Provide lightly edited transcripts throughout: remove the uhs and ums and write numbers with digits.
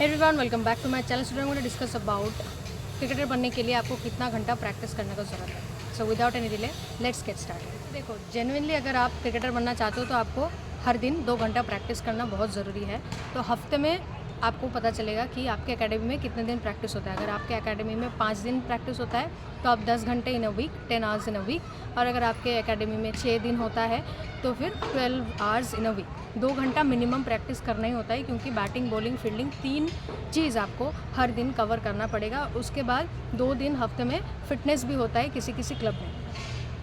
Everyone welcome back to my channel. Today I want to discuss about cricketer बनने के लिए आपको कितना घंटा प्रैक्टिस करने का ज़रूरत है। So without any delay let's get start. देखो, जेन्युइनली अगर आप क्रिकेटर बनना चाहते हो तो आपको हर दिन 2 घंटा प्रैक्टिस करना बहुत ज़रूरी है। तो हफ्ते में आपको पता चलेगा कि आपके एकेडमी में कितने दिन प्रैक्टिस होता है। अगर आपके एकेडमी में 5 दिन प्रैक्टिस होता है तो आप 10 घंटे in a week, 10 hours in a week. और अगर आपके एकेडमी में 6 दिन होता है तो फिर 12 आवर्स इन अ वीक। 2 घंटा मिनिमम प्रैक्टिस करना ही होता है, क्योंकि बैटिंग, बॉलिंग, फील्डिंग 3 चीज़ आपको हर दिन कवर करना पड़ेगा। उसके बाद 2 दिन हफ्ते में फिटनेस भी होता है किसी किसी क्लब में।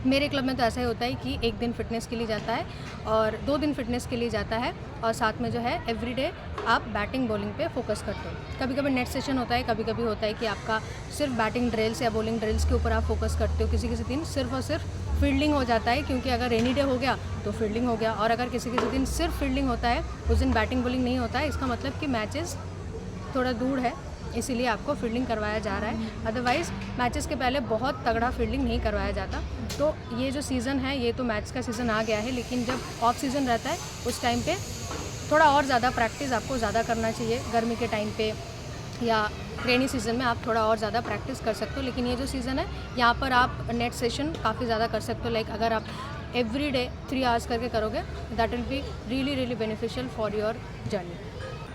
मेरे क्लब में तो ऐसा ही होता है कि 1 दिन फिटनेस के लिए जाता है और 2 दिन फिटनेस के लिए जाता है, और साथ में जो है एवरीडे आप बैटिंग बॉलिंग पे फोकस करते हो। कभी कभी नेट सेशन होता है, कभी कभी होता है कि आपका सिर्फ बैटिंग ड्रिल्स या बॉलिंग ड्रिल्स के ऊपर आप फोकस करते हो। किसी किसी दिन सिर्फ और सिर्फ फील्डिंग हो जाता है, क्योंकि अगर रेनी डे हो गया तो फील्डिंग हो गया, और अगर किसी किसी दिन सिर्फ फील्डिंग होता है, उस दिन बैटिंग बॉलिंग नहीं होता है। इसका मतलब कि मैचेस थोड़ा दूर है, इसीलिए आपको फील्डिंग करवाया जा रहा है। अदरवाइज़ मैचेस के पहले बहुत तगड़ा फील्डिंग नहीं करवाया जाता। तो ये जो सीज़न है, ये तो मैच का सीज़न आ गया है, लेकिन जब ऑफ सीज़न रहता है उस टाइम पे थोड़ा और ज़्यादा प्रैक्टिस आपको ज़्यादा करना चाहिए। गर्मी के टाइम पे या रेनी सीज़न में आप थोड़ा और ज़्यादा प्रैक्टिस कर सकते हो। लेकिन ये जो सीज़न है, यहाँ पर आप नेट सेशन काफ़ी ज़्यादा कर सकते हो। लाइक अगर आप एवरी डे 3 आवर्स करके करोगे, that will be really beneficial for your journey.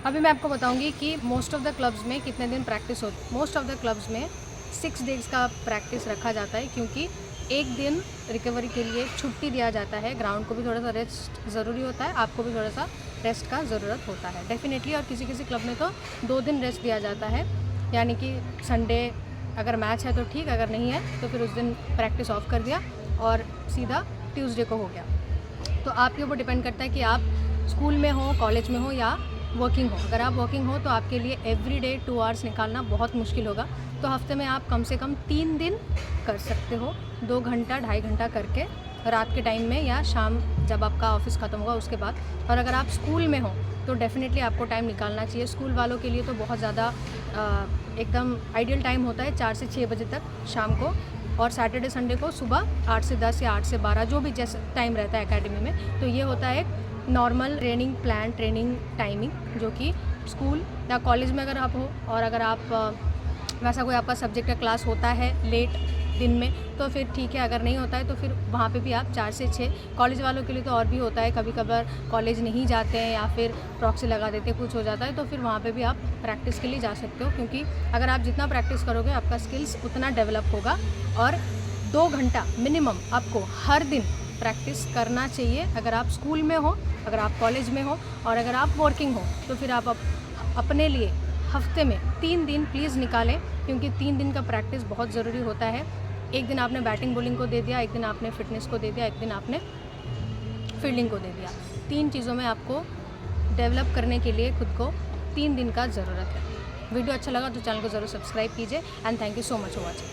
अभी मैं आपको बताऊंगी कि मोस्ट ऑफ द क्लब्स में कितने दिन प्रैक्टिस हो। मोस्ट ऑफ द क्लब्स में 6 डेज़ का प्रैक्टिस रखा जाता है, क्योंकि एक दिन रिकवरी के लिए छुट्टी दिया जाता है। ग्राउंड को भी थोड़ा सा रेस्ट ज़रूरी होता है, आपको भी थोड़ा सा रेस्ट का ज़रूरत होता है डेफिनेटली। और किसी किसी क्लब में तो 2 दिन रेस्ट दिया जाता है, यानी कि संडे अगर मैच है तो ठीक, अगर नहीं है तो फिर उस दिन प्रैक्टिस ऑफ कर दिया और सीधा ट्यूसडे को हो गया। तो आपके ऊपर डिपेंड करता है कि आप स्कूल में हो, कॉलेज में हो या वर्किंग हो। अगर आप वर्किंग हो तो आपके लिए एवरी डे 2 आवर्स निकालना बहुत मुश्किल होगा। तो हफ्ते में आप कम से कम 3 दिन कर सकते हो, 2 घंटा 2.5 घंटा करके, रात के टाइम में या शाम जब आपका ऑफिस ख़त्म होगा उसके बाद। और अगर आप स्कूल में हो तो डेफिनेटली आपको टाइम निकालना चाहिए। स्कूल वालों के लिए तो बहुत ज़्यादा एकदम आइडियल टाइम होता है 4 से 6 बजे तक शाम को, और सैटरडे संडे को सुबह 8 से 10 या 8 से 12, जो भी जैसे टाइम रहता है एकेडमी में। तो ये होता है एक normal training plan, training timing, जो कि स्कूल या कॉलेज में अगर आप हो, और अगर आप वैसा कोई आपका सब्जेक्ट का क्लास होता है लेट दिन में तो फिर ठीक है, अगर नहीं होता है तो फिर वहाँ पे भी आप 4 से 6। कॉलेज वालों के लिए तो और भी होता है, कभी कभार कॉलेज नहीं जाते हैं या फिर प्रॉक्सी लगा देते हैं, कुछ हो जाता है, तो फिर वहाँ पे भी आप प्रैक्टिस के लिए जा सकते हो। क्योंकि अगर आप जितना प्रैक्टिस करोगे आपका स्किल्स उतना डेवलप होगा। और 2 घंटा मिनिमम आपको हर दिन प्रैक्टिस करना चाहिए। अगर आप स्कूल में हो, अगर आप कॉलेज में हो, और अगर आप वर्किंग हो तो फिर आप अपने लिए हफ्ते में 3 दिन प्लीज़ निकालें, क्योंकि 3 दिन का प्रैक्टिस बहुत ज़रूरी होता है। एक दिन आपने बैटिंग बॉलिंग को दे दिया, एक दिन आपने फिटनेस को दे दिया, एक दिन आपने फील्डिंग को दे दिया। 3 चीज़ों में आपको डेवलप करने के लिए खुद को 3 दिन का ज़रूरत है। वीडियो अच्छा लगा तो चैनल को ज़रूर सब्सक्राइब कीजिए, and thank you so much for watching.